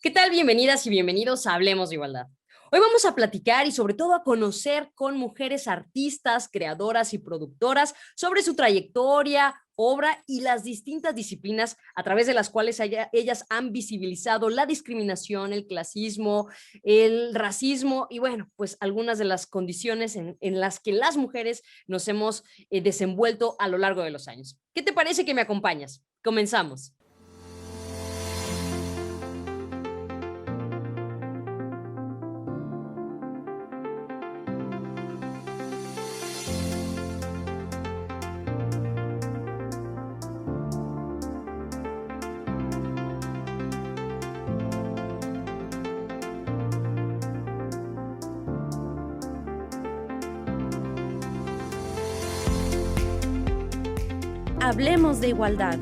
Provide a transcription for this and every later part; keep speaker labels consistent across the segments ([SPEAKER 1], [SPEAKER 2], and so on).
[SPEAKER 1] ¿Qué tal? Bienvenidas y bienvenidos a Hablemos de Igualdad. Hoy vamos a platicar y sobre todo a conocer con mujeres artistas, creadoras y productoras sobre su trayectoria, obra y las distintas disciplinas a través de las cuales ellas han visibilizado la discriminación, el clasismo, el racismo y bueno, pues algunas de las condiciones en las que las mujeres nos hemos desenvuelto a lo largo de los años. ¿Qué te parece que me acompañas? Comenzamos.
[SPEAKER 2] Hablemos de igualdad.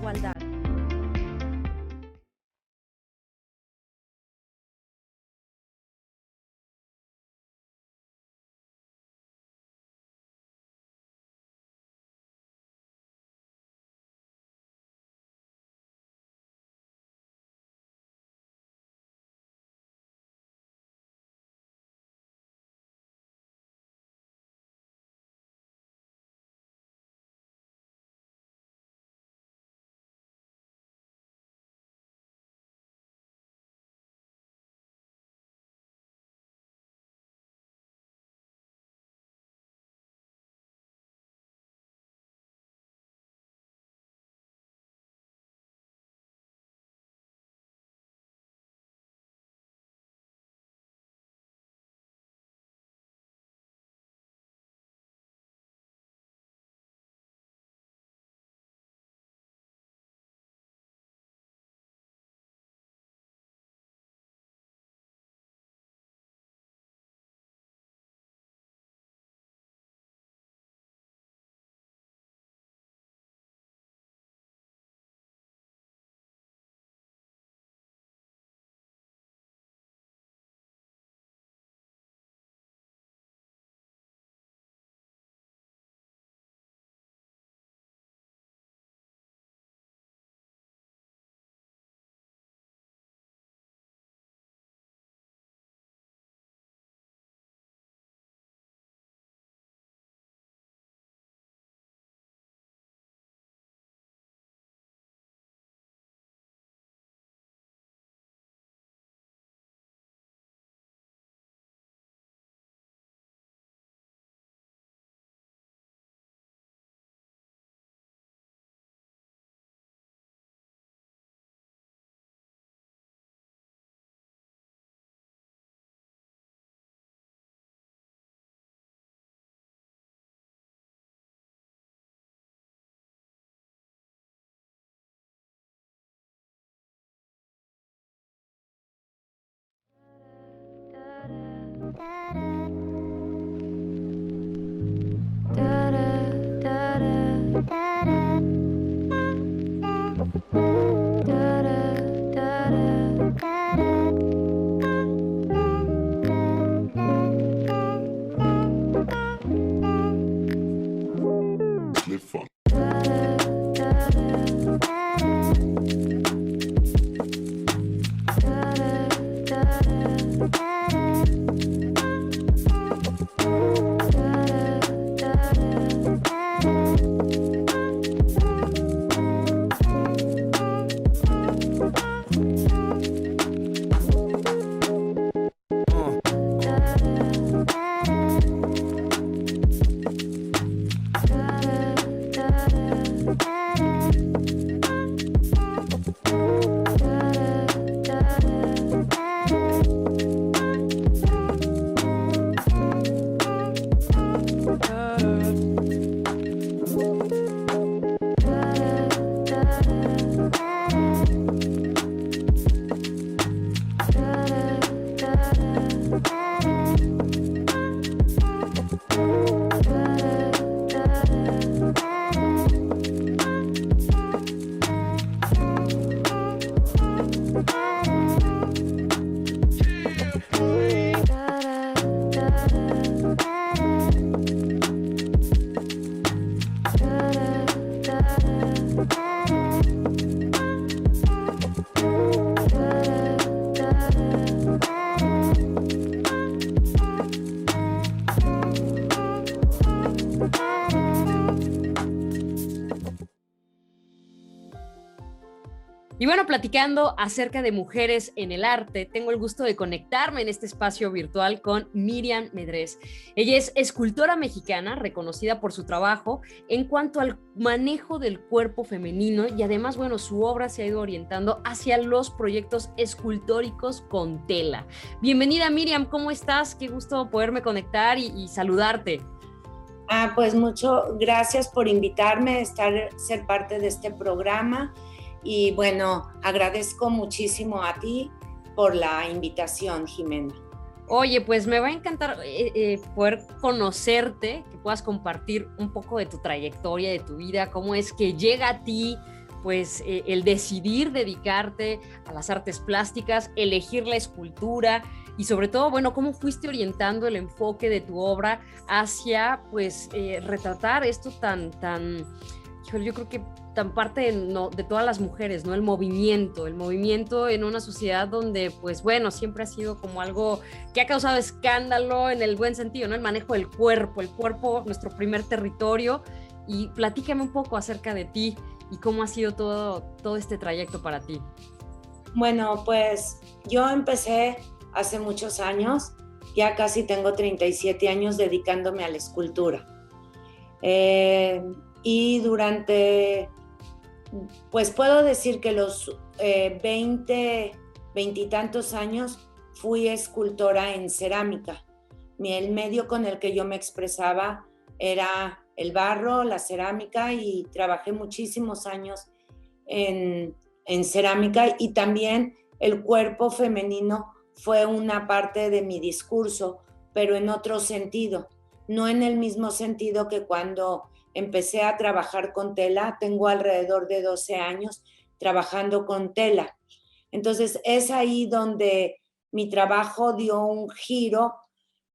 [SPEAKER 1] bueno, platicando acerca de mujeres en el arte, tengo el gusto de conectarme en este espacio virtual con Miriam Medrés. Ella es escultora mexicana, reconocida por su trabajo en cuanto al manejo del cuerpo femenino y además, bueno, su obra se ha ido orientando hacia los proyectos escultóricos con tela. Bienvenida, Miriam, ¿cómo estás? Qué gusto poderme conectar y saludarte.
[SPEAKER 2] Pues mucho gracias por invitarme a ser parte de este programa y bueno, agradezco muchísimo a ti por la invitación, Jimena.
[SPEAKER 1] Oye, pues me va a encantar poder conocerte, que puedas compartir un poco de tu trayectoria, de tu vida, cómo es que llega a ti, pues el decidir dedicarte a las artes plásticas, elegir la escultura y sobre todo, bueno, cómo fuiste orientando el enfoque de tu obra hacia, pues, retratar esto híjole, yo creo que tan parte de todas las mujeres, ¿no? El movimiento en una sociedad donde, pues bueno, siempre ha sido como algo que ha causado escándalo en el buen sentido, ¿no? El manejo del el cuerpo, nuestro primer territorio. Y platícame un poco acerca de ti y cómo ha sido todo este trayecto para ti.
[SPEAKER 2] Bueno, pues yo empecé hace muchos años, ya casi tengo 37 años dedicándome a la escultura. Y durante, pues puedo decir que los 20 y tantos años fui escultora en cerámica. El medio con el que yo me expresaba era el barro, la cerámica, y trabajé muchísimos años en cerámica, y también el cuerpo femenino fue una parte de mi discurso, pero en otro sentido, no en el mismo sentido que cuando empecé a trabajar con tela. Tengo alrededor de 12 años trabajando con tela. Entonces es ahí donde mi trabajo dio un giro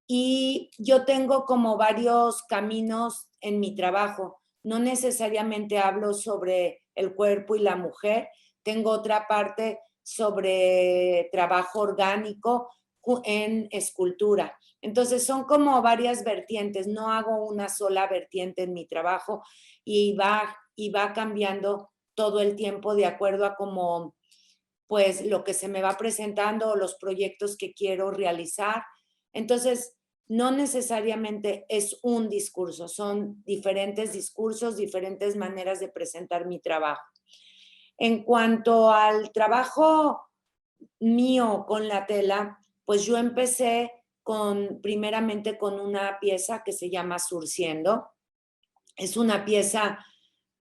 [SPEAKER 2] y yo tengo como varios caminos en mi trabajo. No necesariamente hablo sobre el cuerpo y la mujer. Tengo otra parte sobre trabajo orgánico en escultura. Entonces son como varias vertientes, no hago una sola vertiente en mi trabajo y va cambiando todo el tiempo de acuerdo a cómo, pues, lo que se me va presentando o los proyectos que quiero realizar. Entonces, no necesariamente es un discurso, son diferentes discursos, diferentes maneras de presentar mi trabajo. En cuanto al trabajo mío con la tela, pues yo empecé primeramente con una pieza que se llama Surciendo. Es una pieza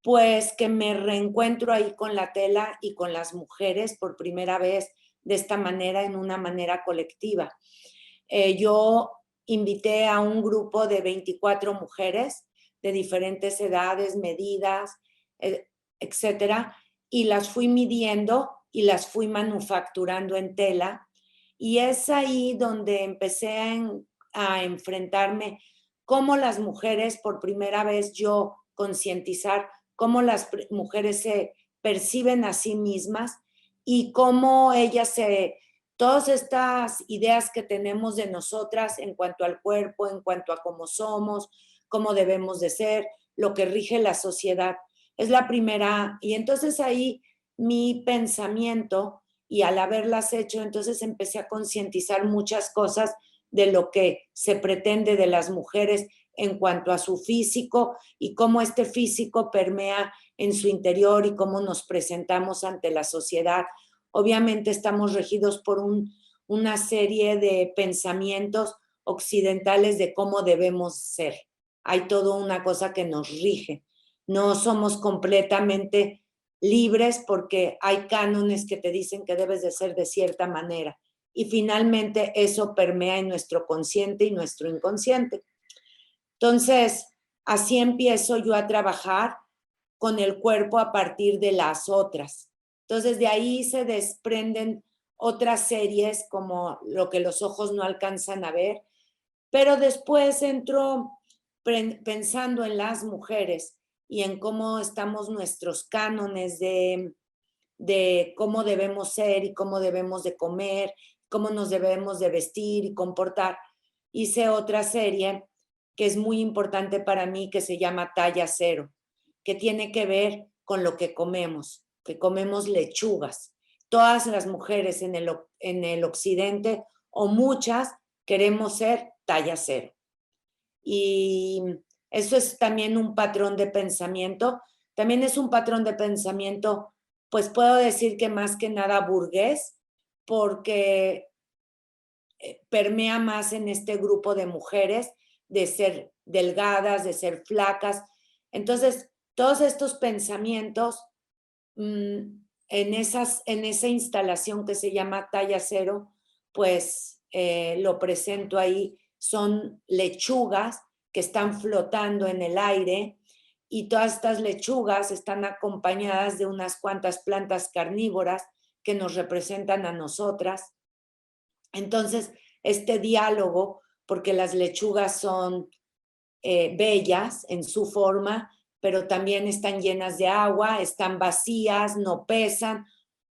[SPEAKER 2] pues que me reencuentro ahí con la tela y con las mujeres por primera vez de esta manera, en una manera colectiva. Yo invité a un grupo de 24 mujeres de diferentes edades, medidas, etcétera, y las fui midiendo y las fui manufacturando en tela. Y es ahí donde empecé a enfrentarme cómo las mujeres, por primera vez yo concientizar cómo las mujeres se perciben a sí mismas y cómo todas estas ideas que tenemos de nosotras en cuanto al cuerpo, en cuanto a cómo somos, cómo debemos de ser, lo que rige la sociedad. Es la primera, y entonces ahí mi pensamiento, y al haberlas hecho, entonces empecé a concientizar muchas cosas de lo que se pretende de las mujeres en cuanto a su físico y cómo este físico permea en su interior y cómo nos presentamos ante la sociedad. Obviamente estamos regidos por una serie de pensamientos occidentales de cómo debemos ser. Hay toda una cosa que nos rige. No somos completamente libres porque hay cánones que te dicen que debes de ser de cierta manera. Y finalmente eso permea en nuestro consciente y nuestro inconsciente. Entonces, así empiezo yo a trabajar con el cuerpo a partir de las otras. Entonces, de ahí se desprenden otras series como Lo que los ojos no alcanzan a ver, pero después entro pensando en las mujeres y en cómo estamos nuestros cánones de cómo debemos ser y cómo debemos de comer, cómo nos debemos de vestir y comportar. Hice otra serie que es muy importante para mí, que se llama Talla Cero, que tiene que ver con lo que comemos, que comemos lechugas. Todas las mujeres en el occidente, o muchas, queremos ser talla cero. Y eso es también un patrón de pensamiento. También es un patrón de pensamiento, pues puedo decir que más que nada burgués, porque permea más en este grupo de mujeres, de ser delgadas, de ser flacas. Entonces, todos estos pensamientos en esa instalación que se llama talla cero, pues lo presento ahí, son lechugas que están flotando en el aire, y todas estas lechugas están acompañadas de unas cuantas plantas carnívoras que nos representan a nosotras. Entonces, este diálogo, porque las lechugas son bellas en su forma, pero también están llenas de agua, están vacías, no pesan,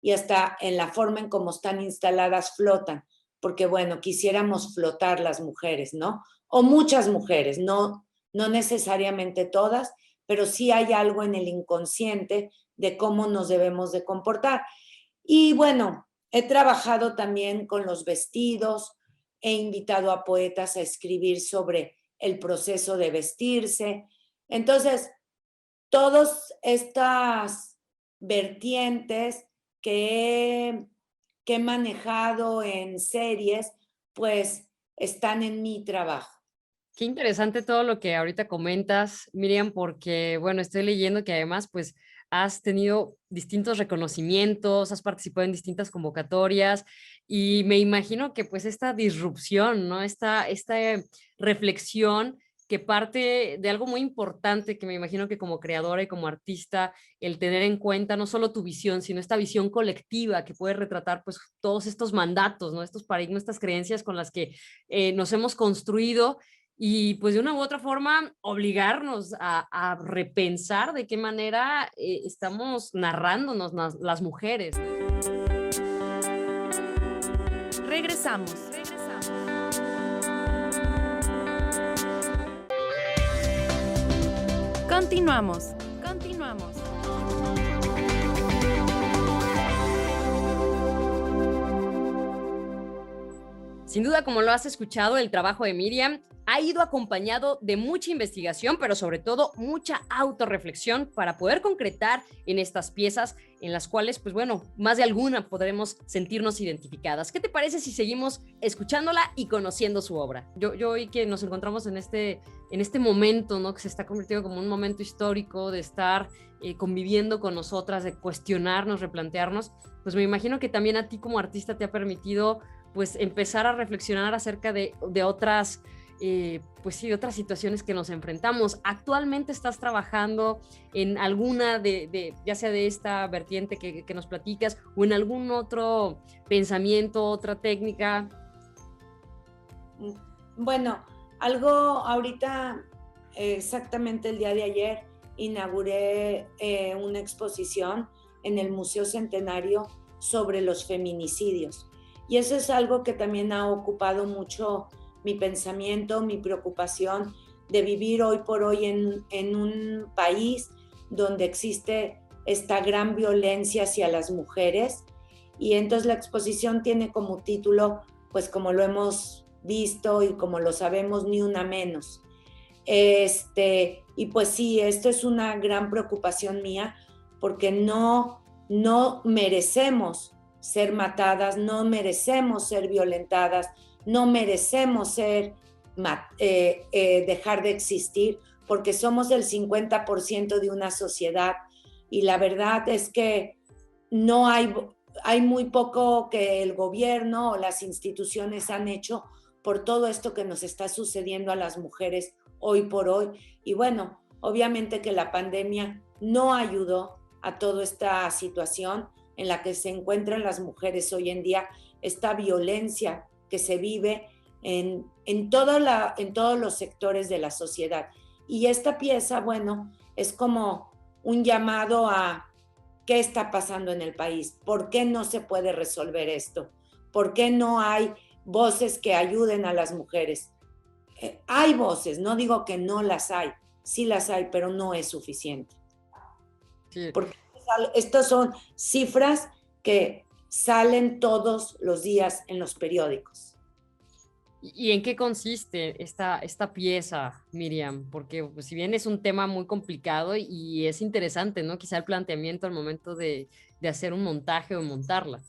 [SPEAKER 2] y hasta en la forma en cómo están instaladas flotan, porque bueno, quisiéramos flotar las mujeres, ¿no? O muchas mujeres, no necesariamente todas, pero sí hay algo en el inconsciente de cómo nos debemos de comportar. Y bueno, he trabajado también con los vestidos, he invitado a poetas a escribir sobre el proceso de vestirse. Entonces, todas estas vertientes que he manejado en series, pues están en mi trabajo.
[SPEAKER 1] Qué interesante todo lo que ahorita comentas, Miriam, porque, bueno, estoy leyendo que además, pues, has tenido distintos reconocimientos, has participado en distintas convocatorias y me imagino que, pues, esta disrupción, ¿no? Esta reflexión que parte de algo muy importante que me imagino que como creadora y como artista, el tener en cuenta no solo tu visión, sino esta visión colectiva que puede retratar, pues, todos estos mandatos, ¿no? Estos paradigmas, estas creencias con las que nos hemos construido y pues de una u otra forma obligarnos a repensar de qué manera estamos narrándonos las mujeres.
[SPEAKER 3] Regresamos. Continuamos.
[SPEAKER 1] Sin duda, como lo has escuchado, el trabajo de Miriam ha ido acompañado de mucha investigación, pero sobre todo mucha autorreflexión para poder concretar en estas piezas en las cuales, pues bueno, más de alguna podremos sentirnos identificadas. ¿Qué te parece si seguimos escuchándola y conociendo su obra? Yo hoy que nos encontramos en este momento, ¿no? Que se está convirtiendo como un momento histórico de estar conviviendo con nosotras, de cuestionarnos, replantearnos, pues me imagino que también a ti como artista te ha permitido pues empezar a reflexionar acerca de otras, pues sí, de otras situaciones que nos enfrentamos. ¿Actualmente estás trabajando en alguna ya sea de esta vertiente que nos platicas o en algún otro pensamiento, otra técnica?
[SPEAKER 2] Bueno, algo ahorita, exactamente el día de ayer, inauguré una exposición en el Museo Centenario sobre los feminicidios. Y eso es algo que también ha ocupado mucho mi pensamiento, mi preocupación de vivir hoy por hoy en un país donde existe esta gran violencia hacia las mujeres. Y entonces la exposición tiene como título, pues como lo hemos visto y como lo sabemos, ni una menos. Y pues sí, esto es una gran preocupación mía, porque no merecemos ser matadas, no merecemos ser violentadas, no merecemos dejar de existir, porque somos el 50% de una sociedad, y la verdad es que no hay muy poco que el gobierno o las instituciones han hecho por todo esto que nos está sucediendo a las mujeres hoy por hoy. Y bueno, obviamente que la pandemia no ayudó a toda esta situación en la que se encuentran las mujeres hoy en día, esta violencia que se vive en todos los sectores de la sociedad. Y esta pieza, bueno, es como un llamado a qué está pasando en el país, por qué no se puede resolver esto, por qué no hay voces que ayuden a las mujeres. Hay voces, no digo que no las hay, sí las hay, pero no es suficiente.
[SPEAKER 1] Sí.
[SPEAKER 2] Porque Estas son cifras que salen todos los días en los periódicos.
[SPEAKER 1] ¿Y en qué consiste esta pieza, Miriam? Porque pues, si bien es un tema muy complicado y es interesante, ¿no? Quizá el planteamiento al momento de hacer un montaje o montarla.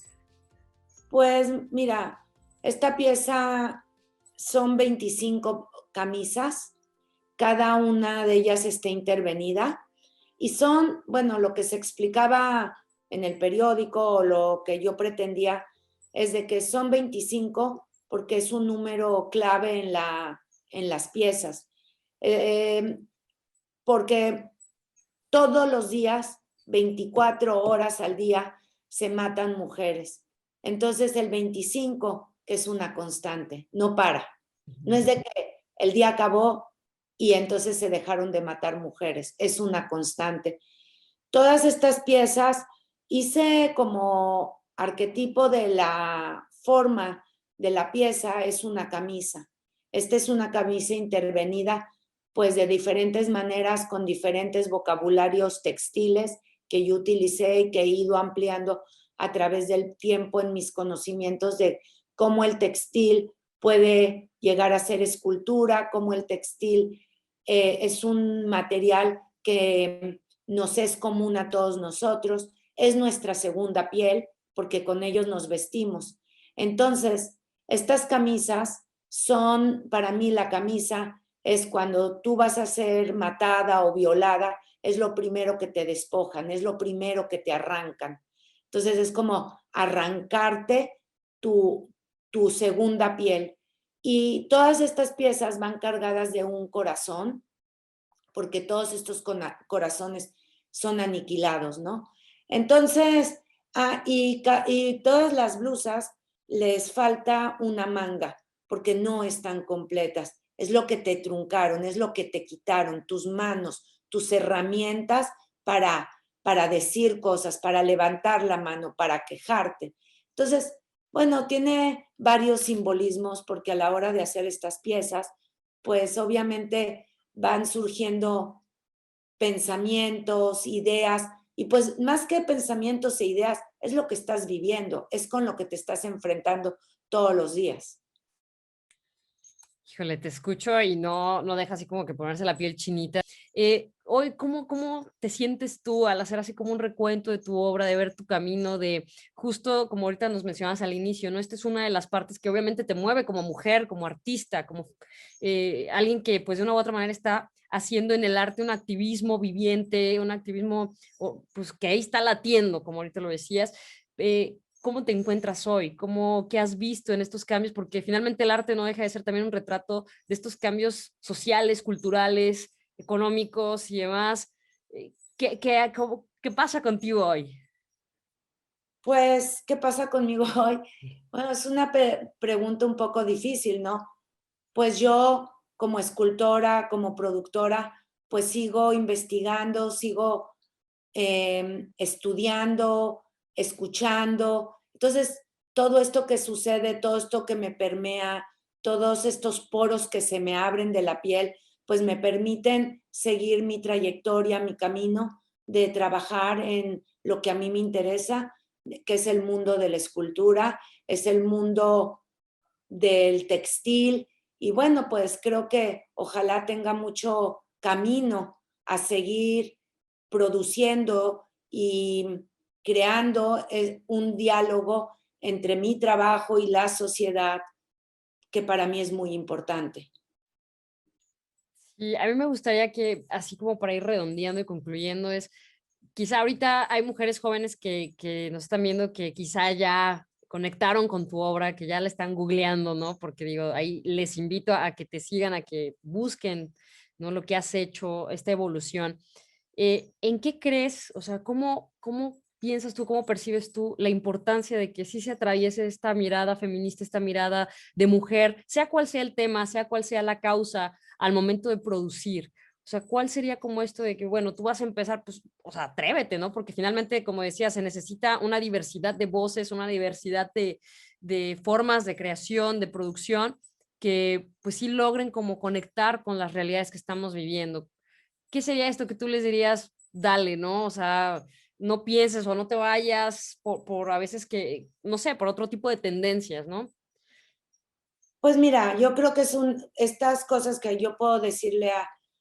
[SPEAKER 2] Pues mira, esta pieza son 25 camisas, cada una de ellas está intervenida y son, bueno, lo que se explicaba en el periódico o lo que yo pretendía es de que son 25 porque es un número clave en las piezas. Porque todos los días, 24 horas al día, se matan mujeres. Entonces el 25 es una constante, no para. No es de que el día acabó y entonces se dejaron de matar mujeres, es una constante. Todas estas piezas hice como arquetipo de la forma de la pieza, es una camisa. Esta es una camisa intervenida pues de diferentes maneras, con diferentes vocabularios textiles que yo utilicé y que he ido ampliando a través del tiempo en mis conocimientos de cómo el textil puede llegar a ser escultura, cómo el textil es un material que nos es común a todos nosotros, es nuestra segunda piel, porque con ellos nos vestimos. Entonces, estas camisas son, para mí la camisa es cuando tú vas a ser matada o violada, es lo primero que te despojan, es lo primero que te arrancan. Entonces es como arrancarte tu segunda piel. Y todas estas piezas van cargadas de un corazón, porque todos estos corazones son aniquilados, ¿no? Entonces, y todas las blusas les falta una manga, porque no están completas. Es lo que te truncaron, es lo que te quitaron, tus manos, tus herramientas para decir cosas, para levantar la mano, para quejarte. Entonces, bueno, tiene varios simbolismos porque a la hora de hacer estas piezas, pues obviamente van surgiendo pensamientos, ideas, y pues más que pensamientos e ideas, es lo que estás viviendo, es con lo que te estás enfrentando todos los días.
[SPEAKER 1] Híjole, te escucho y no deja así como que ponerse la piel chinita. Hoy, ¿cómo te sientes tú al hacer así como un recuento de tu obra, de ver tu camino, de justo como ahorita nos mencionabas al inicio, ¿no? Esta es una de las partes que obviamente te mueve como mujer, como artista, como alguien que pues de una u otra manera está haciendo en el arte un activismo viviente, un activismo pues que ahí está latiendo, como ahorita lo decías. ¿Cómo te encuentras hoy? ¿Qué has visto en estos cambios? Porque finalmente el arte no deja de ser también un retrato de estos cambios sociales, culturales, económicos y demás. ¿Qué pasa contigo hoy?
[SPEAKER 2] Pues, ¿qué pasa conmigo hoy? Bueno, es una pregunta un poco difícil, ¿no? Pues yo como escultora, como productora, pues sigo investigando, sigo estudiando, escuchando. Entonces, todo esto que sucede, todo esto que me permea, todos estos poros que se me abren de la piel, pues me permiten seguir mi trayectoria, mi camino de trabajar en lo que a mí me interesa, que es el mundo de la escultura, es el mundo del textil. Y bueno, pues creo que ojalá tenga mucho camino a seguir produciendo y creando un diálogo entre mi trabajo y la sociedad, que para mí es muy importante.
[SPEAKER 1] Y a mí me gustaría que, así como para ir redondeando y concluyendo, es quizá ahorita hay mujeres jóvenes que nos están viendo que quizá ya conectaron con tu obra, que ya la están googleando, ¿no? Porque digo, ahí les invito a que te sigan, a que busquen, ¿no? Lo que has hecho, esta evolución. ¿En qué crees, o sea, cómo piensas tú, cómo percibes tú la importancia de que sí se atraviese esta mirada feminista, esta mirada de mujer, sea cual sea el tema, sea cual sea la causa, al momento de producir? O sea, ¿cuál sería como esto de que, bueno, tú vas a empezar, pues, o sea, atrévete, ¿no? Porque finalmente, como decía, se necesita una diversidad de voces, una diversidad de formas de creación, de producción, que pues sí logren como conectar con las realidades que estamos viviendo. ¿Qué sería esto que tú les dirías, dale, ¿no? O sea, no pienses o no te vayas por a veces que, no sé, por otro tipo de tendencias, ¿no?
[SPEAKER 2] Pues mira, yo creo que estas cosas que yo puedo decirle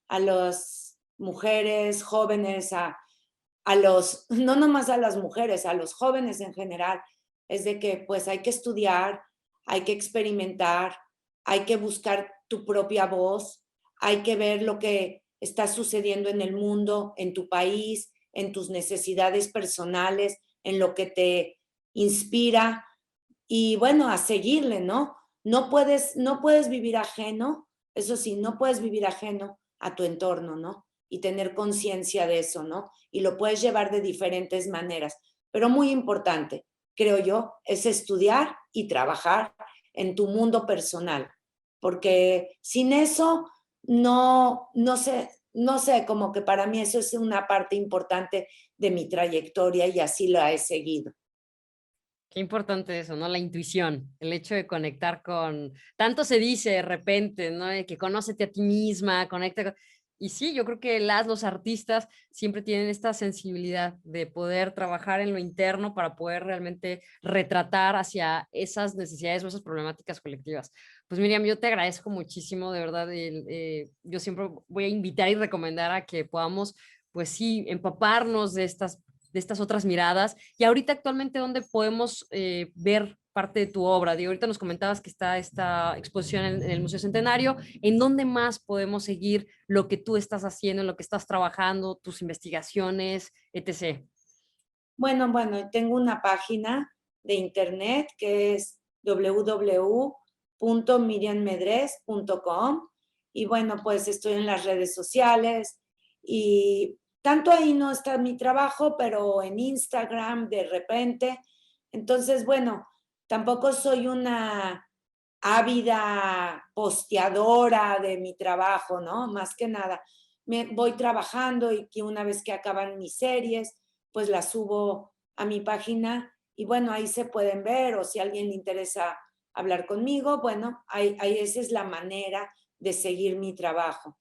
[SPEAKER 2] a las mujeres jóvenes, no nomás a las mujeres, a los jóvenes en general, es de que pues hay que estudiar, hay que experimentar, hay que buscar tu propia voz, hay que ver lo que está sucediendo en el mundo, en tu país, en tus necesidades personales, en lo que te inspira y bueno, a seguirle, ¿no? No puedes vivir ajeno, eso sí, no puedes vivir ajeno a tu entorno, ¿no? Y tener conciencia de eso, ¿no? Y lo puedes llevar de diferentes maneras. Pero muy importante, creo yo, es estudiar y trabajar en tu mundo personal. Porque sin eso, no sé, como que para mí eso es una parte importante de mi trayectoria y así la he seguido.
[SPEAKER 1] Qué importante eso, ¿no? La intuición, el hecho de conectar con, tanto se dice de repente, ¿no? De que conócete a ti misma, conecta con... Y sí, yo creo que los artistas siempre tienen esta sensibilidad de poder trabajar en lo interno para poder realmente retratar hacia esas necesidades o esas problemáticas colectivas. Pues Miriam, yo te agradezco muchísimo, de verdad, yo siempre voy a invitar y recomendar a que podamos, pues sí, empaparnos de estas otras miradas. Y ahorita actualmente, ¿dónde podemos ver parte de tu obra? Digo, ahorita nos comentabas que está esta exposición en el Museo Centenario. ¿En dónde más podemos seguir lo que tú estás haciendo, en lo que estás trabajando, tus investigaciones, etc.?
[SPEAKER 2] Bueno, tengo una página de internet que es www.miriammedrez.com y bueno, pues estoy en las redes sociales y tanto ahí no está mi trabajo, pero en Instagram de repente. Entonces, bueno, tampoco soy una ávida posteadora de mi trabajo, ¿no? Más que nada, me voy trabajando y que una vez que acaban mis series, pues las subo a mi página y bueno, ahí se pueden ver o si a alguien le interesa hablar conmigo, bueno, ahí esa es la manera de seguir mi trabajo.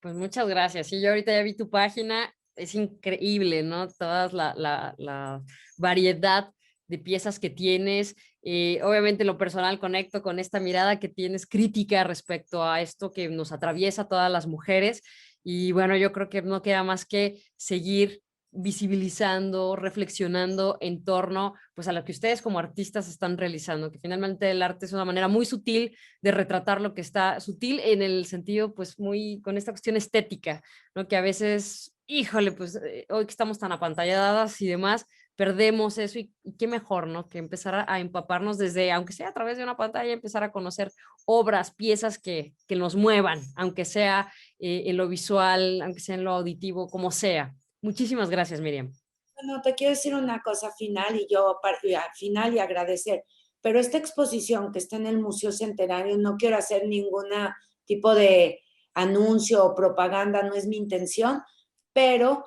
[SPEAKER 1] Pues muchas gracias. Sí, yo ahorita ya vi tu página, es increíble, ¿no? Toda la variedad de piezas que tienes. Obviamente, lo personal conecto con esta mirada que tienes crítica respecto a esto que nos atraviesa a todas las mujeres. Y bueno, yo creo que no queda más que seguir visibilizando, reflexionando en torno pues a lo que ustedes como artistas están realizando, que finalmente el arte es una manera muy sutil de retratar lo que está sutil en el sentido pues muy con esta cuestión estética, ¿no? Que a veces, híjole, pues hoy que estamos tan apantalladas y demás, perdemos eso y qué mejor, ¿no? Que empezar a empaparnos desde, aunque sea a través de una pantalla, empezar a conocer obras, piezas que nos muevan, aunque sea en lo visual, aunque sea en lo auditivo, como sea. Muchísimas gracias, Miriam.
[SPEAKER 2] Bueno, te quiero decir una cosa final final y agradecer, pero esta exposición que está en el Museo Centenario, no quiero hacer ningún tipo de anuncio o propaganda, no es mi intención, pero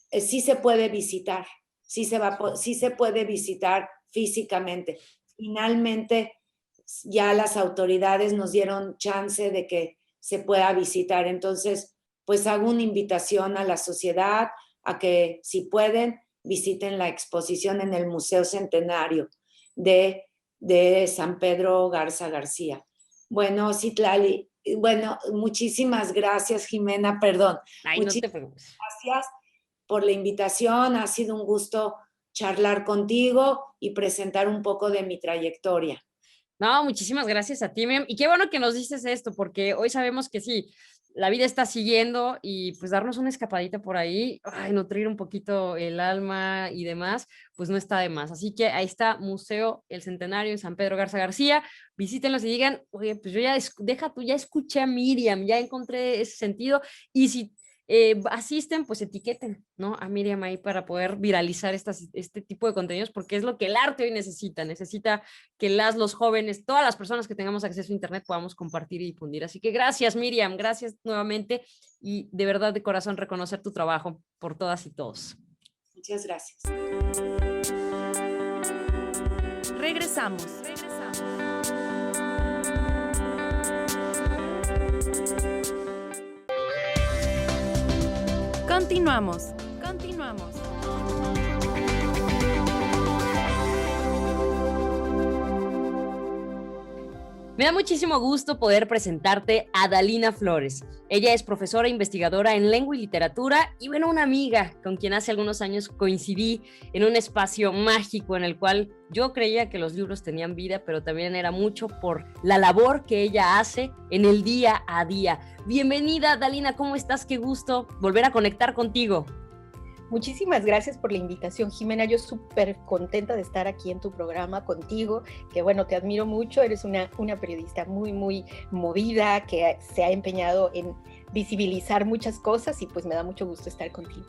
[SPEAKER 2] sí se puede visitar, sí se puede visitar físicamente. Finalmente, ya las autoridades nos dieron chance de que se pueda visitar, entonces, pues hago una invitación a la sociedad, a que si pueden visiten la exposición en el Museo Centenario de San Pedro Garza García. Bueno, Citlali, bueno, muchísimas gracias, Jimena, perdón.
[SPEAKER 1] Ay, no te preocupes.
[SPEAKER 2] Gracias por la invitación, ha sido un gusto charlar contigo y presentar un poco de mi trayectoria.
[SPEAKER 1] No, muchísimas gracias a ti, Miriam. Y qué bueno que nos dices esto, porque hoy sabemos que sí, la vida está siguiendo y pues darnos una escapadita por ahí, ay, nutrir un poquito el alma y demás, pues no está de más. Así que ahí está Museo El Centenario en San Pedro Garza García. Visítenlos y digan, oye, pues yo ya, ya escuché a Miriam, ya encontré ese sentido. Y si asisten, pues etiqueten, ¿no? A Miriam ahí para poder viralizar este tipo de contenidos, porque es lo que el arte hoy necesita que los jóvenes, todas las personas que tengamos acceso a internet podamos compartir y difundir. Así que gracias, Miriam, gracias nuevamente y de verdad de corazón reconocer tu trabajo por todas y todos.
[SPEAKER 2] Muchas gracias.
[SPEAKER 3] Regresamos. Continuamos.
[SPEAKER 1] Me da muchísimo gusto poder presentarte a Dalina Flores. Ella es profesora e investigadora en lengua y literatura y bueno, una amiga con quien hace algunos años coincidí en un espacio mágico en el cual yo creía que los libros tenían vida, pero también era mucho por la labor que ella hace en el día a día. Bienvenida, Dalina, ¿cómo estás? Qué gusto volver a conectar contigo.
[SPEAKER 4] Muchísimas gracias por la invitación, Jimena. Yo súper contenta de estar aquí en tu programa contigo, que bueno, te admiro mucho. Eres una periodista muy movida, que se ha empeñado en visibilizar muchas cosas y pues me da mucho gusto estar contigo.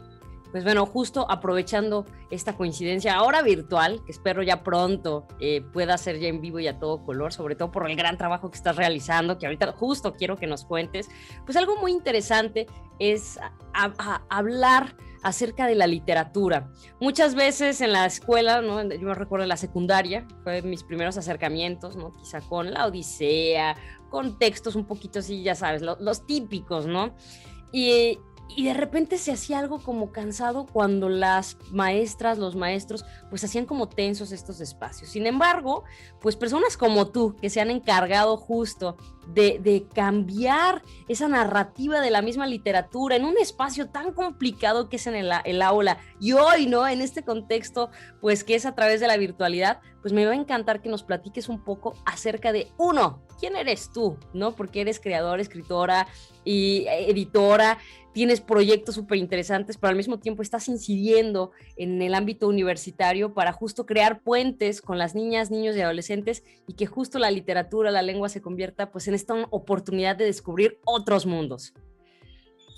[SPEAKER 1] Pues bueno, justo aprovechando esta coincidencia ahora virtual, que espero ya pronto pueda ser ya en vivo y a todo color, sobre todo por el gran trabajo que estás realizando, que ahorita justo quiero que nos cuentes, pues algo muy interesante es hablar acerca de la literatura. Muchas veces en la escuela, ¿no? Yo me recuerdo en la secundaria, fue mis primeros acercamientos, ¿no? Quizá con la Odisea, con textos un poquito así, ya sabes, los típicos, ¿no? Y de repente se hacía algo como cansado cuando las maestras, los maestros, pues hacían como tensos estos espacios. Sin embargo, pues personas como tú, que se han encargado justo de cambiar esa narrativa de la misma literatura en un espacio tan complicado que es en el aula, y hoy, ¿no? En este contexto, pues que es a través de la virtualidad, pues me va a encantar que nos platiques un poco acerca de, uno, ¿quién eres tú? ¿No? Porque eres creadora, escritora y editora, tienes proyectos súper interesantes, pero al mismo tiempo estás incidiendo en el ámbito universitario para justo crear puentes con las niñas, niños y adolescentes y que justo la literatura, la lengua se convierta pues en esta oportunidad de descubrir otros mundos.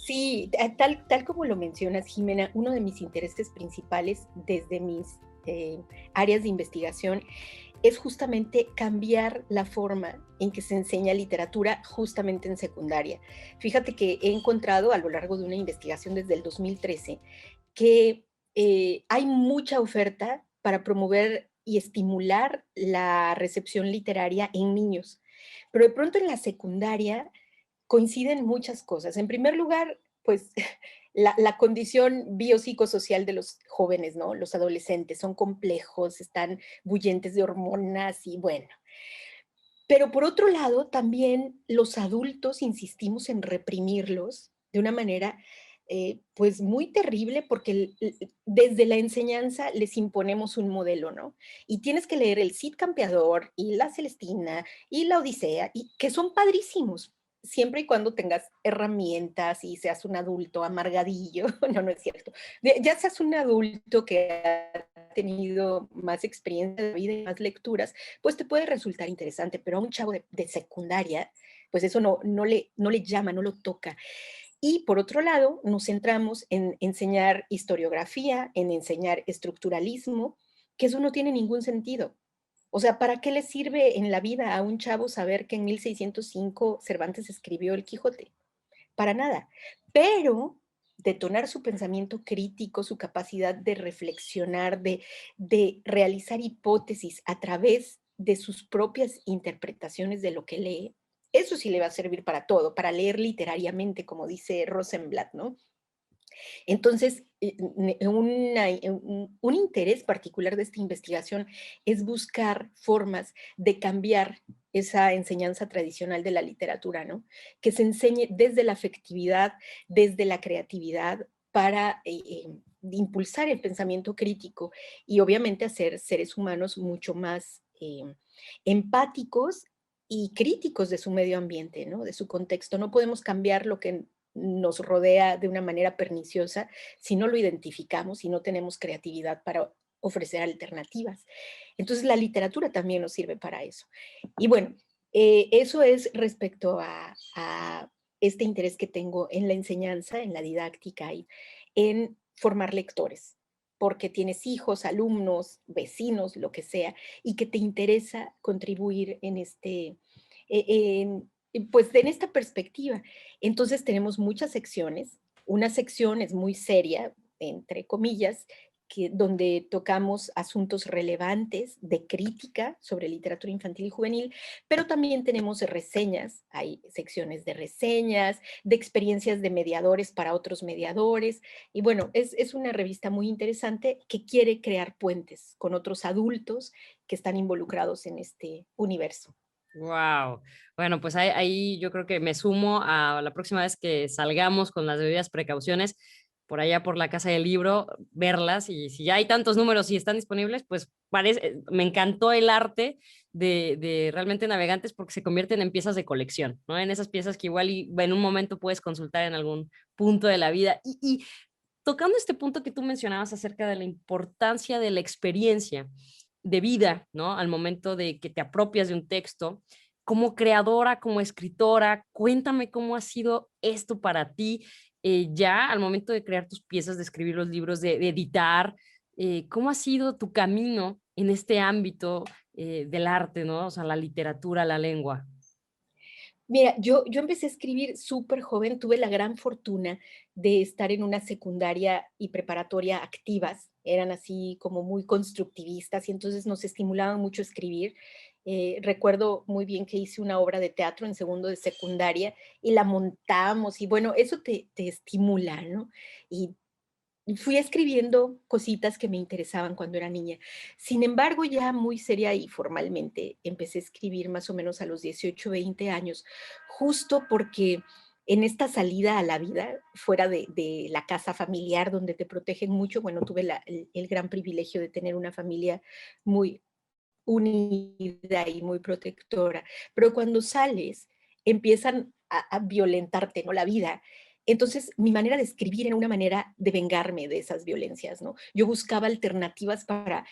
[SPEAKER 4] Sí, tal como lo mencionas, Jimena, uno de mis intereses principales desde mis áreas de investigación es justamente cambiar la forma en que se enseña literatura justamente en secundaria. Fíjate que he encontrado a lo largo de una investigación desde el 2013 que hay mucha oferta para promover y estimular la recepción literaria en niños, pero de pronto en la secundaria coinciden muchas cosas. En primer lugar, pues la condición biopsicosocial de los jóvenes, ¿no? Los adolescentes son complejos, están bullentes de hormonas y bueno. Pero por otro lado, también los adultos insistimos en reprimirlos de una manera pues muy terrible porque desde la enseñanza les imponemos un modelo, ¿no? Y tienes que leer el Cid Campeador y la Celestina y la Odisea, y que son padrísimos, siempre y cuando tengas herramientas y seas un adulto amargadillo. No, no es cierto. Ya seas un adulto que ha tenido más experiencia de vida y más lecturas, pues te puede resultar interesante, pero a un chavo de secundaria, pues eso no le llama, no lo toca. Y por otro lado, nos centramos en enseñar historiografía, en enseñar estructuralismo, que eso no tiene ningún sentido. O sea, ¿para qué le sirve en la vida a un chavo saber que en 1605 Cervantes escribió El Quijote? Para nada. Pero detonar su pensamiento crítico, su capacidad de reflexionar, de realizar hipótesis a través de sus propias interpretaciones de lo que lee, eso sí le va a servir para todo, para leer literariamente, como dice Rosenblatt, ¿no? Entonces, un interés particular de esta investigación es buscar formas de cambiar esa enseñanza tradicional de la literatura, ¿no? Que se enseñe desde la afectividad, desde la creatividad, para impulsar el pensamiento crítico y obviamente hacer seres humanos mucho más empáticos y críticos de su medio ambiente, ¿no? De su contexto. No podemos cambiar lo que nos rodea de una manera perniciosa si no lo identificamos, si no tenemos creatividad para ofrecer alternativas. Entonces la literatura también nos sirve para eso. Y bueno, eso es respecto a este interés que tengo en la enseñanza, en la didáctica y en formar lectores, porque tienes hijos, alumnos, vecinos, lo que sea, y que te interesa contribuir en pues en esta perspectiva. Entonces tenemos muchas secciones. Una sección es muy seria, entre comillas, donde tocamos asuntos relevantes de crítica sobre literatura infantil y juvenil, pero también tenemos reseñas, hay secciones de reseñas, de experiencias de mediadores para otros mediadores, y bueno, es una revista muy interesante que quiere crear puentes con otros adultos que están involucrados en este universo.
[SPEAKER 1] Wow. Bueno, pues ahí yo creo que me sumo a la próxima vez que salgamos con las debidas precauciones por allá por la Casa del Libro, verlas y si ya hay tantos números y están disponibles, pues me encantó el arte de realmente Navegantes porque se convierten en piezas de colección, ¿no? En esas piezas que igual en un momento puedes consultar en algún punto de la vida. Y tocando este punto que tú mencionabas acerca de la importancia de la experiencia de vida, ¿no? Al momento de que te apropias de un texto, como creadora, como escritora, cuéntame cómo ha sido esto para ti, ya al momento de crear tus piezas, de escribir los libros, de editar, ¿cómo ha sido tu camino en este ámbito del arte, ¿no? O sea, la literatura, la lengua.
[SPEAKER 4] Mira, yo empecé a escribir súper joven, tuve la gran fortuna de estar en una secundaria y preparatoria activas, eran así como muy constructivistas y entonces nos estimulaban mucho a escribir. Recuerdo muy bien que hice una obra de teatro en segundo de secundaria y la montamos y bueno, eso te estimula, ¿no? Y fui escribiendo cositas que me interesaban cuando era niña. Sin embargo, ya muy seria y formalmente empecé a escribir más o menos a los 18, 20 años, justo porque en esta salida a la vida, fuera de la casa familiar donde te protegen mucho, bueno, tuve el gran privilegio de tener una familia muy unida y muy protectora, pero cuando sales empiezan a violentarte, ¿no? La vida. Entonces, mi manera de escribir era una manera de vengarme de esas violencias, ¿no? Yo buscaba alternativas para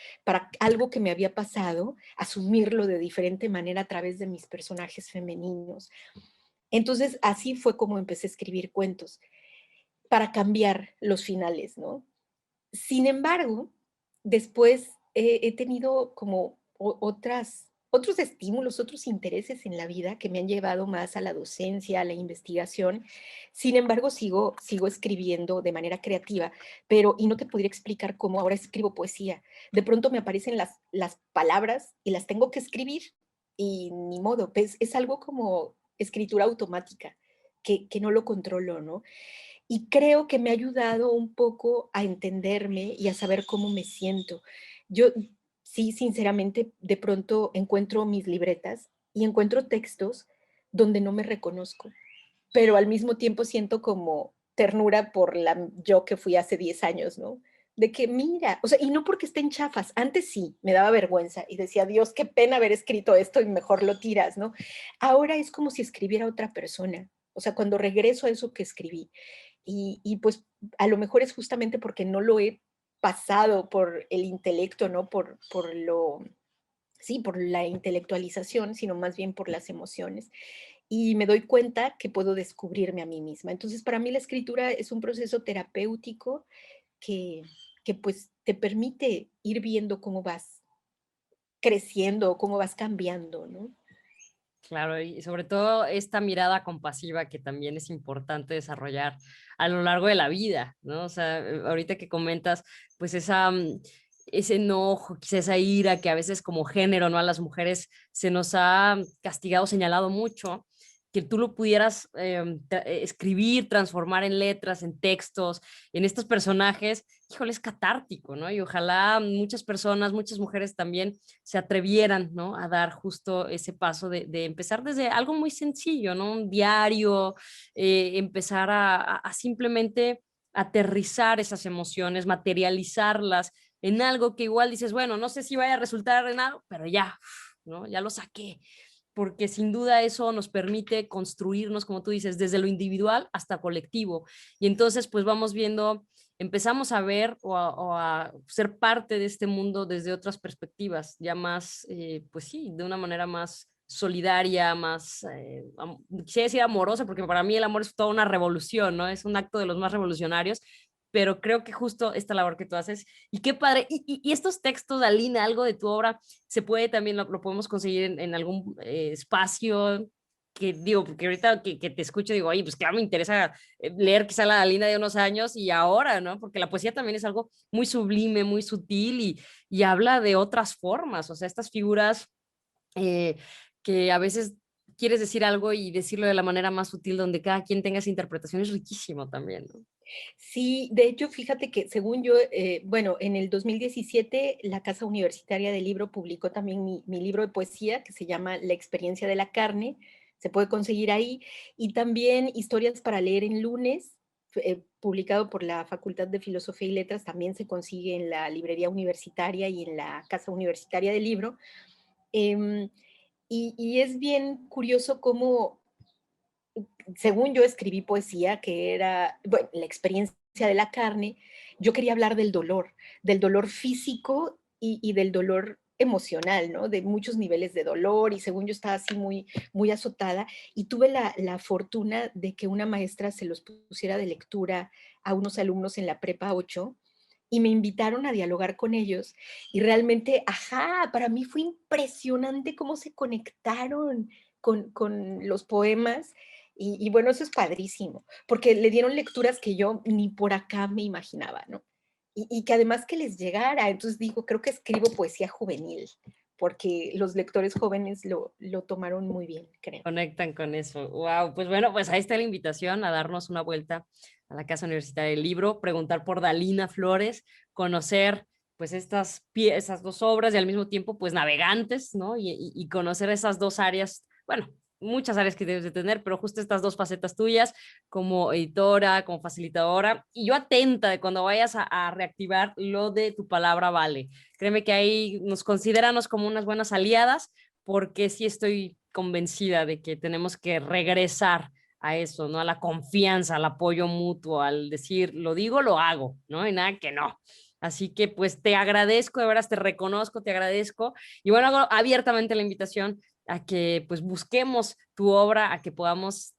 [SPEAKER 4] algo que me había pasado, asumirlo de diferente manera a través de mis personajes femeninos. Entonces, así fue como empecé a escribir cuentos, para cambiar los finales, ¿no? Sin embargo, después he tenido como otros estímulos, otros intereses en la vida que me han llevado más a la docencia, a la investigación. Sin embargo, sigo escribiendo de manera creativa, pero, y no te podría explicar cómo ahora escribo poesía. De pronto me aparecen las palabras y las tengo que escribir y ni modo, pues es algo como escritura automática, que no lo controlo, ¿no? Y creo que me ha ayudado un poco a entenderme y a saber cómo me siento. Yo sí, sinceramente, de pronto encuentro mis libretas y encuentro textos donde no me reconozco, pero al mismo tiempo siento como ternura por la yo que fui hace 10 años, ¿no? De que mira, o sea, y no porque estén chafas, antes sí, me daba vergüenza y decía, Dios, qué pena haber escrito esto y mejor lo tiras, ¿no? Ahora es como si escribiera otra persona, o sea, cuando regreso a eso que escribí, pues a lo mejor es justamente porque no lo he pasado por el intelecto, ¿no? Sí, por la intelectualización, sino más bien por las emociones. Y me doy cuenta que puedo descubrirme a mí misma. Entonces, para mí la escritura es un proceso terapéutico que, que pues te permite ir viendo cómo vas creciendo, cómo vas cambiando, ¿no?
[SPEAKER 1] Claro, y sobre todo esta mirada compasiva que también es importante desarrollar a lo largo de la vida, ¿no? O sea, ahorita que comentas, pues ese enojo, quizá esa ira que a veces como género, ¿no? A las mujeres se nos ha castigado, señalado mucho, que tú lo pudieras escribir, transformar en letras, en textos, en estos personajes, híjole, es catártico, ¿no? Y ojalá muchas personas, muchas mujeres también se atrevieran, ¿no? A dar justo ese paso de empezar desde algo muy sencillo, ¿no? Un diario, empezar a simplemente aterrizar esas emociones, materializarlas en algo que igual dices, bueno, no sé si vaya a resultar en algo, pero ya, ¿no? Ya lo saqué, porque sin duda eso nos permite construirnos, como tú dices, desde lo individual hasta colectivo. Y entonces, pues vamos viendo, empezamos a ver o a ser parte de este mundo desde otras perspectivas, ya más, pues sí, de una manera más solidaria, más, quisiera decir amorosa, porque para mí el amor es toda una revolución, ¿no? Es un acto de los más revolucionarios, pero creo que justo esta labor que tú haces, y qué padre, y estos textos, Alina, algo de tu obra, se puede también, lo podemos conseguir en algún espacio, que digo, porque ahorita que te escucho digo, oye, pues claro, me interesa leer quizá la Alina de unos años y ahora, ¿no? Porque la poesía también es algo muy sublime, muy sutil y habla de otras formas, o sea, estas figuras eh, que a veces quieres decir algo y decirlo de la manera más sutil, donde cada quien tenga esa interpretación, es riquísimo también, ¿no?
[SPEAKER 4] Sí, de hecho, fíjate que según yo, bueno, en el 2017 la Casa Universitaria del Libro publicó también mi libro de poesía que se llama La experiencia de la carne, se puede conseguir ahí, y también Historias para leer en lunes, publicado por la Facultad de Filosofía y Letras, también se consigue en la librería universitaria y en la Casa Universitaria del Libro. Em, y es bien curioso cómo según yo escribí poesía, que era, bueno, la experiencia de la carne, yo quería hablar del dolor físico y del dolor emocional, ¿no? De muchos niveles de dolor y según yo estaba así muy, muy azotada y tuve la fortuna de que una maestra se los pusiera de lectura a unos alumnos en la prepa 8 y me invitaron a dialogar con ellos y realmente, ajá, para mí fue impresionante cómo se conectaron con los poemas y bueno, eso es padrísimo, porque le dieron lecturas que yo ni por acá me imaginaba, ¿no? Y que además que les llegara, entonces digo, creo que escribo poesía juvenil, porque los lectores jóvenes lo tomaron muy bien, creo.
[SPEAKER 1] Conectan con eso. Wow, pues bueno, pues ahí está la invitación a darnos una vuelta a la Casa Universitaria del Libro, preguntar por Dalina Flores, conocer pues esas dos obras y al mismo tiempo pues navegantes, ¿no? Y conocer esas dos áreas, bueno, muchas áreas que debes de tener, pero justo estas dos facetas tuyas como editora, como facilitadora, y yo atenta de cuando vayas a reactivar lo de Tu Palabra Vale. Créeme que ahí nos considéranos como unas buenas aliadas, porque sí estoy convencida de que tenemos que regresar a eso, ¿no? A la confianza, al apoyo mutuo, al decir, lo digo, lo hago, ¿no? Y nada que no. Así que pues te agradezco, de veras te reconozco, te agradezco. Y bueno, hago abiertamente la invitación a que pues busquemos tu obra, a que podamos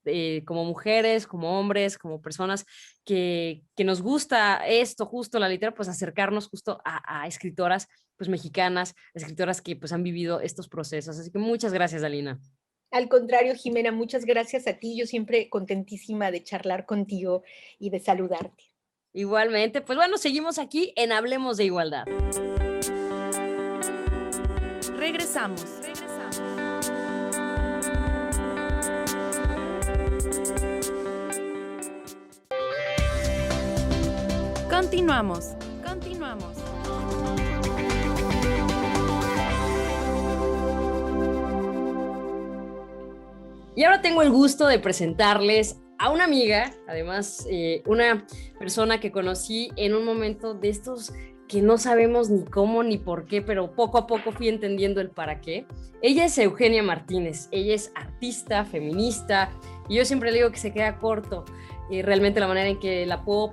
[SPEAKER 1] como mujeres, como hombres, como personas que nos gusta esto, justo la literatura, pues acercarnos justo a escritoras pues mexicanas, escritoras que pues han vivido estos procesos. Así que muchas gracias, Dalina.
[SPEAKER 4] Al contrario, Jimena, muchas gracias a ti. Yo siempre contentísima de charlar contigo y de saludarte.
[SPEAKER 1] Igualmente, pues bueno, seguimos aquí en Hablemos de Igualdad.
[SPEAKER 3] Regresamos. Continuamos.
[SPEAKER 1] Y ahora tengo el gusto de presentarles a una amiga, además una persona que conocí en un momento de estos que no sabemos ni cómo ni por qué, pero poco a poco fui entendiendo el para qué. Ella es Eugenia Martínez, ella es artista, feminista, y yo siempre le digo que se queda corto realmente la manera en que la puedo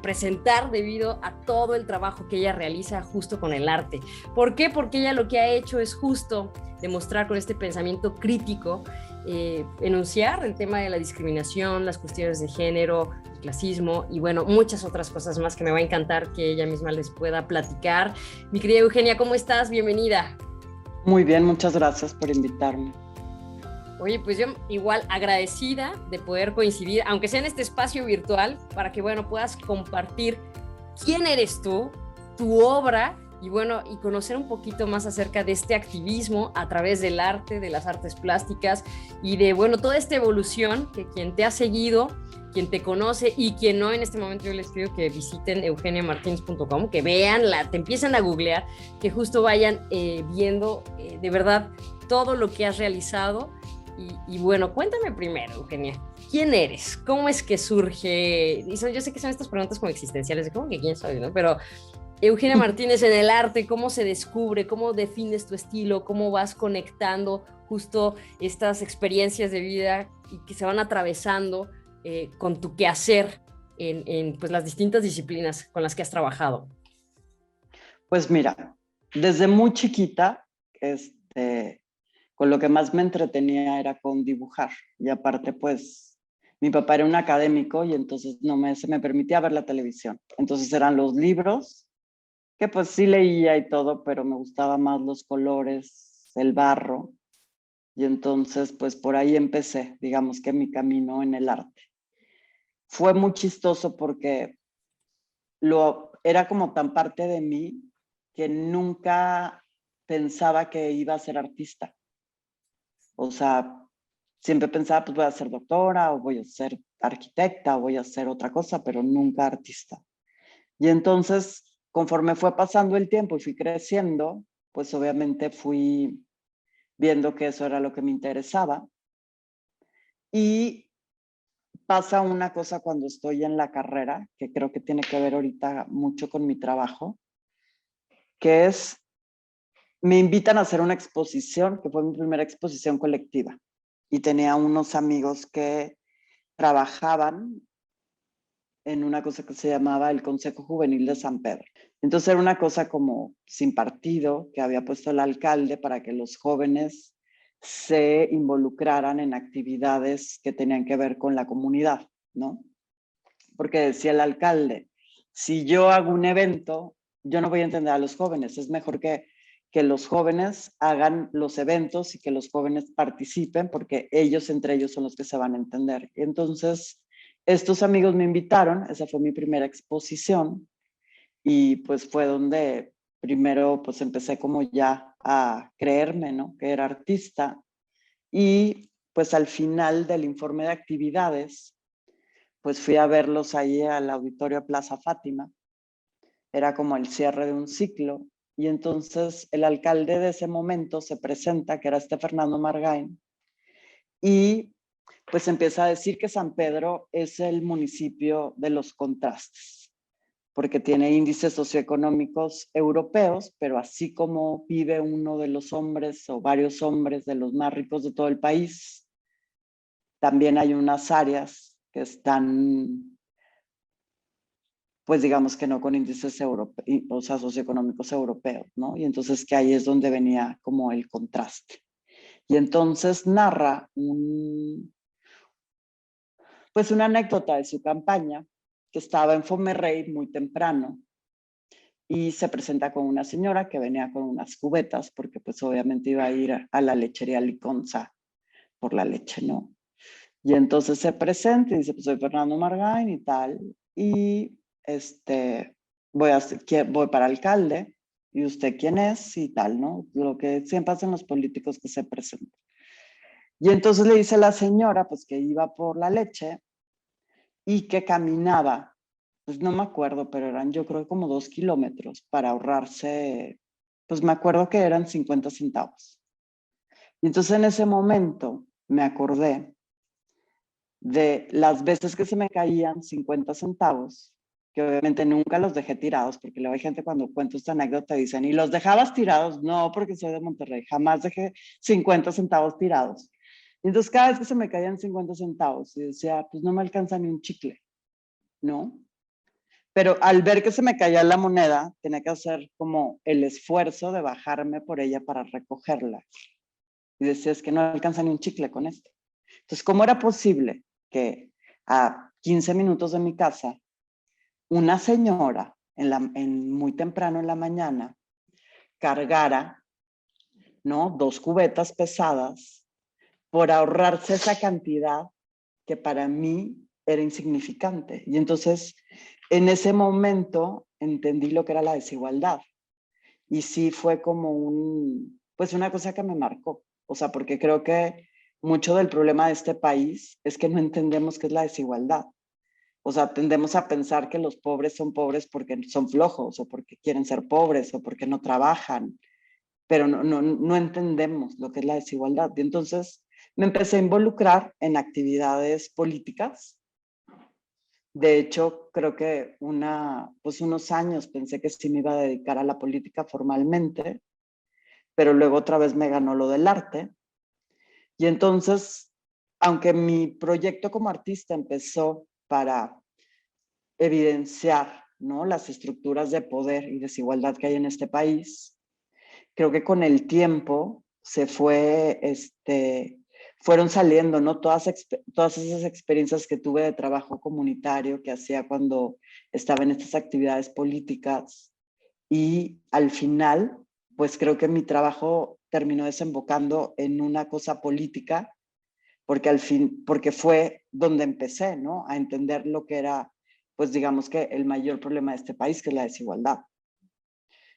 [SPEAKER 1] presentar debido a todo el trabajo que ella realiza justo con el arte. ¿Por qué? Porque ella lo que ha hecho es justo demostrar con este pensamiento crítico, enunciar el tema de la discriminación, las cuestiones de género, el clasismo y bueno, muchas otras cosas más que me va a encantar que ella misma les pueda platicar. Mi querida Eugenia, ¿cómo estás? Bienvenida.
[SPEAKER 5] Muy bien, muchas gracias por invitarme.
[SPEAKER 1] Oye, pues yo igual agradecida de poder coincidir, aunque sea en este espacio virtual, para que, bueno, puedas compartir quién eres tú, tu obra, y bueno, y conocer un poquito más acerca de este activismo a través del arte, de las artes plásticas, y de, bueno, toda esta evolución que quien te ha seguido, quien te conoce y quien no, en este momento yo les pido que visiten eugeniamartinez.com, que vean, te empiecen a googlear, que justo vayan viendo de verdad todo lo que has realizado. Y bueno, cuéntame primero, Eugenia, ¿quién eres? ¿Cómo es que surge? Yo sé que son estas preguntas como existenciales, de cómo que quién sabe, ¿no? Pero Eugenia Martínez en el arte, ¿cómo se descubre? ¿Cómo defines tu estilo? ¿Cómo vas conectando justo estas experiencias de vida y que se van atravesando con tu quehacer en pues, las distintas disciplinas con las que has trabajado?
[SPEAKER 5] Pues mira, desde muy chiquita, con lo que más me entretenía era con dibujar. Y aparte, pues, mi papá era un académico y entonces se me permitía ver la televisión. Entonces eran los libros, que pues sí leía y todo, pero me gustaba más los colores, el barro. Y entonces, pues por ahí empecé, digamos que mi camino en el arte. Fue muy chistoso porque era como tan parte de mí que nunca pensaba que iba a ser artista. O sea, siempre pensaba, pues voy a ser doctora o voy a ser arquitecta o voy a hacer otra cosa, pero nunca artista. Y entonces, conforme fue pasando el tiempo y fui creciendo, pues obviamente fui viendo que eso era lo que me interesaba. Y pasa una cosa cuando estoy en la carrera, que creo que tiene que ver ahorita mucho con mi trabajo, que es, me invitan a hacer una exposición, que fue mi primera exposición colectiva. Y tenía unos amigos que trabajaban en una cosa que se llamaba el Consejo Juvenil de San Pedro. Entonces era una cosa como sin partido que había puesto el alcalde para que los jóvenes se involucraran en actividades que tenían que ver con la comunidad, ¿no? Porque decía el alcalde, si yo hago un evento, yo no voy a entender a los jóvenes, es mejor que los jóvenes hagan los eventos y que los jóvenes participen porque ellos entre ellos son los que se van a entender. Entonces, estos amigos me invitaron, esa fue mi primera exposición y pues fue donde primero pues empecé como ya a creerme, ¿no? Que era artista y pues al final del informe de actividades pues fui a verlos ahí al auditorio Plaza Fátima, era como el cierre de un ciclo y entonces el alcalde de ese momento se presenta, que era este Fernando Margain, y pues empieza a decir que San Pedro es el municipio de los contrastes, porque tiene índices socioeconómicos europeos, pero así como vive uno de los hombres o varios hombres de los más ricos de todo el país, también hay unas áreas que están, pues digamos que no con índices o sea, socioeconómicos europeos, ¿no? Y entonces que ahí es donde venía como el contraste. Y entonces narra pues una anécdota de su campaña, que estaba en Fomerrey muy temprano y se presenta con una señora que venía con unas cubetas porque pues obviamente iba a ir a la lechería Liconza por la leche, ¿no? Y entonces se presenta y dice, pues soy Fernando Margain y tal, y voy para alcalde, y usted quién es y tal, ¿no? Lo que siempre hacen los políticos que se presentan. Y entonces le dice la señora, pues que iba por la leche y que caminaba, pues no me acuerdo, pero eran yo creo como 2 kilómetros para ahorrarse, pues me acuerdo que eran 50 centavos. Y entonces en ese momento me acordé de las veces que se me caían 50 centavos, que obviamente nunca los dejé tirados, porque luego hay gente cuando cuento esta anécdota dicen, ¿y los dejabas tirados? No, porque soy de Monterrey, jamás dejé 50 centavos tirados. Y entonces cada vez que se me caían 50 centavos, y decía, pues no me alcanza ni un chicle, ¿no? Pero al ver que se me caía la moneda, tenía que hacer como el esfuerzo de bajarme por ella para recogerla. Y decía, es que no alcanza ni un chicle con esto. Entonces, ¿cómo era posible que a 15 minutos de mi casa, una señora muy temprano en la mañana cargara, ¿no? 2 cubetas pesadas por ahorrarse esa cantidad que para mí era insignificante? Y entonces, en ese momento, entendí lo que era la desigualdad. Y sí fue como pues una cosa que me marcó. O sea, porque creo que mucho del problema de este país es que no entendemos qué es la desigualdad. O sea, tendemos a pensar que los pobres son pobres porque son flojos o porque quieren ser pobres o porque no trabajan, pero no entendemos lo que es la desigualdad. Y entonces me empecé a involucrar en actividades políticas. De hecho, creo que pues unos años pensé que sí me iba a dedicar a la política formalmente, pero luego otra vez me ganó lo del arte. Y entonces, aunque mi proyecto como artista empezó para evidenciar, ¿no?, las estructuras de poder y desigualdad que hay en este país, creo que con el tiempo fueron saliendo, ¿no?, todas esas experiencias que tuve de trabajo comunitario que hacía cuando estaba en estas actividades políticas, y al final, pues creo que mi trabajo terminó desembocando en una cosa política, porque fue donde empecé, ¿no?, a entender lo que era, pues digamos que el mayor problema de este país, que es la desigualdad.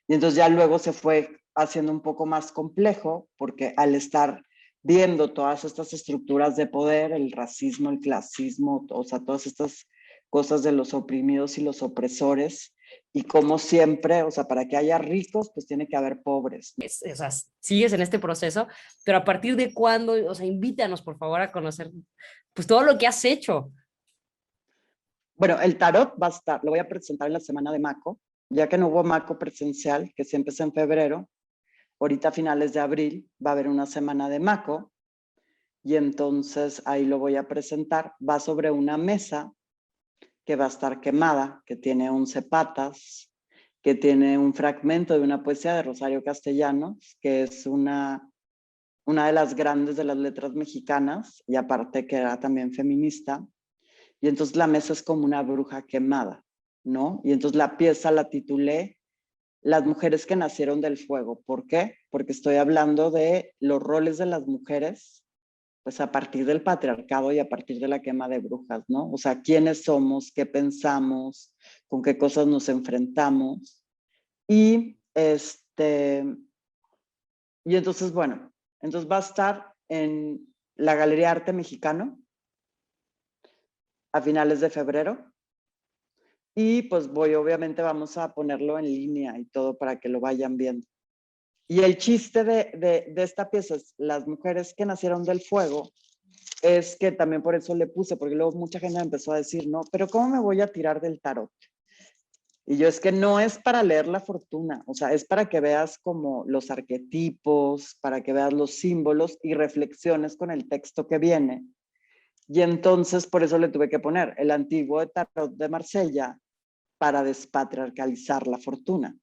[SPEAKER 5] Y entonces ya luego se fue haciendo un poco más complejo, porque al estar viendo todas estas estructuras de poder, el racismo, el clasismo, o sea, todas estas cosas de los oprimidos y los opresores, y como siempre, o sea, para que haya ricos, pues tiene que haber pobres.
[SPEAKER 1] O sea, sigues en este proceso, pero ¿a partir de cuándo? O sea, invítanos, por favor, a conocer pues todo lo que has hecho.
[SPEAKER 5] Bueno, el tarot va a estar, lo voy a presentar en la semana de Maco, ya que no hubo Maco presencial, que siempre es en febrero. Ahorita a finales de abril va a haber una semana de Maco, y entonces ahí lo voy a presentar. Va sobre una mesa que va a estar quemada, que tiene 11 patas, que tiene un fragmento de una poesía de Rosario Castellanos, que es una de las grandes de las letras mexicanas, y aparte que era también feminista. Y entonces la mesa es como una bruja quemada, ¿no? Y entonces la pieza la titulé Las mujeres que nacieron del fuego. ¿Por qué? Porque estoy hablando de los roles de las mujeres, pues a partir del patriarcado y a partir de la quema de brujas, ¿no? O sea, quiénes somos, qué pensamos, con qué cosas nos enfrentamos. Y entonces, bueno, entonces va a estar en la Galería Arte Mexicano a finales de febrero. Y pues obviamente vamos a ponerlo en línea y todo para que lo vayan viendo. Y el chiste de esta pieza es las mujeres que nacieron del fuego, es que también por eso le puse, porque luego mucha gente me empezó a decir, no, pero ¿cómo me voy a tirar del tarot? Y yo, es que no es para leer la fortuna, o sea, es para que veas como los arquetipos, para que veas los símbolos y reflexiones con el texto que viene. Y entonces por eso le tuve que poner el antiguo tarot de Marsella para despatriarcalizar la fortuna,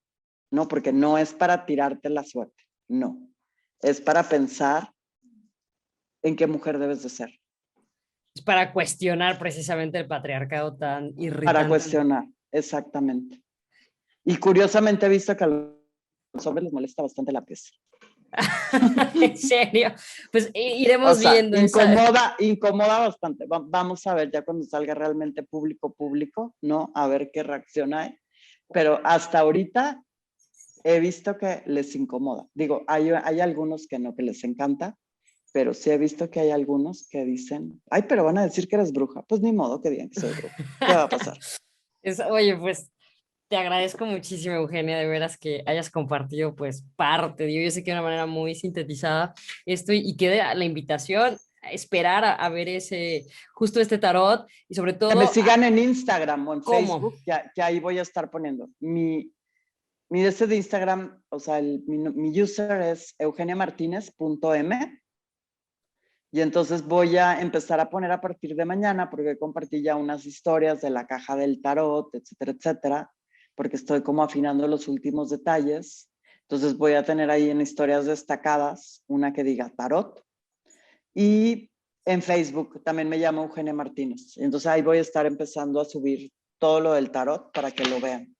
[SPEAKER 5] ¿no? Porque no es para tirarte la suerte, no. Es para pensar en qué mujer debes de ser.
[SPEAKER 1] Es para cuestionar precisamente el patriarcado tan irritante.
[SPEAKER 5] Para cuestionar, exactamente. Y curiosamente he visto que a los hombres les molesta bastante la pieza.
[SPEAKER 1] ¿En serio? Pues iremos viendo.
[SPEAKER 5] Incomoda bastante. Vamos a ver ya cuando salga realmente público, ¿no? A ver qué reacción hay. Pero hasta ahorita he visto que les incomoda. Digo, hay algunos que no, que les encanta, pero sí he visto que hay algunos que dicen, ay, pero van a decir que eres bruja. Pues ni modo que digan que soy bruja. ¿Qué va a pasar?
[SPEAKER 1] Oye, pues te agradezco muchísimo, Eugenia, de veras que hayas compartido pues parte, yo sé que de una manera muy sintetizada esto y quede la invitación a esperar a ver justo este tarot y sobre todo...
[SPEAKER 5] Que me sigan en Instagram o en
[SPEAKER 1] ¿Cómo?
[SPEAKER 5] Facebook, que ahí voy a estar poniendo. Mi de Instagram, o sea, mi user es eugeniamartinez.m. Y entonces voy a empezar a poner a partir de mañana, porque compartí ya unas historias de la caja del tarot, etcétera, etcétera, porque estoy como afinando los últimos detalles. Entonces voy a tener ahí en historias destacadas una que diga tarot. Y en Facebook también me llamo Eugenia Martínez. Entonces ahí voy a estar empezando a subir todo lo del tarot para que lo vean.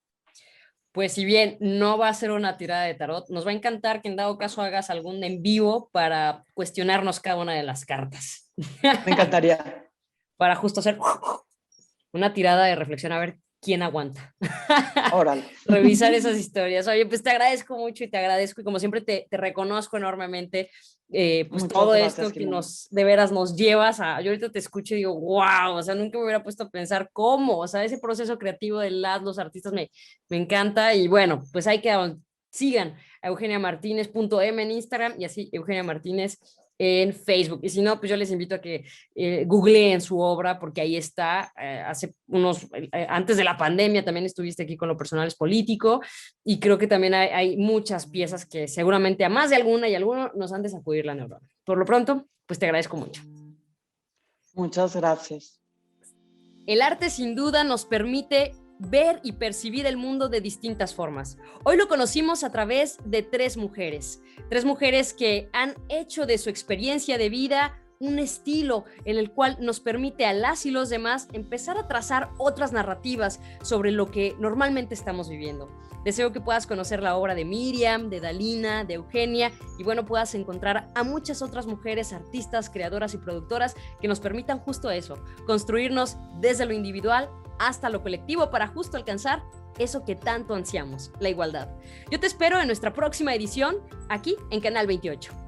[SPEAKER 1] Pues si bien no va a ser una tirada de tarot, nos va a encantar que en dado caso hagas algún en vivo para cuestionarnos cada una de las cartas.
[SPEAKER 5] Me encantaría.
[SPEAKER 1] Para justo hacer una tirada de reflexión a ver quién aguanta.
[SPEAKER 5] Órale.
[SPEAKER 1] Revisar esas historias. Oye, pues te agradezco mucho y te agradezco y como siempre te reconozco enormemente pues
[SPEAKER 5] Muchas
[SPEAKER 1] todo
[SPEAKER 5] gracias,
[SPEAKER 1] esto que
[SPEAKER 5] Jimena.
[SPEAKER 1] de veras nos llevas a... Yo ahorita te escucho y digo, wow, o sea, nunca me hubiera puesto a pensar cómo, o sea, ese proceso creativo de los artistas me encanta y bueno, pues hay que sigan a eugeniamartinez.m en Instagram y así Eugenia Martínez en Facebook. Y si no, pues yo les invito a que googleen su obra porque ahí está. Antes de la pandemia también estuviste aquí con Lo Personal es Político y creo que también hay muchas piezas que seguramente a más de alguna y alguno nos han de sacudir la neurona. Por lo pronto, pues te agradezco mucho.
[SPEAKER 5] Muchas gracias.
[SPEAKER 1] El arte sin duda nos permite ver y percibir el mundo de distintas formas. Hoy lo conocimos a través de tres mujeres que han hecho de su experiencia de vida un estilo en el cual nos permite a las y los demás empezar a trazar otras narrativas sobre lo que normalmente estamos viviendo. Deseo que puedas conocer la obra de Miriam, de Dalina, de Eugenia y bueno, puedas encontrar a muchas otras mujeres, artistas, creadoras y productoras que nos permitan justo eso, construirnos desde lo individual hasta lo colectivo para justo alcanzar eso que tanto ansiamos, la igualdad. Yo te espero en nuestra próxima edición aquí en Canal 28.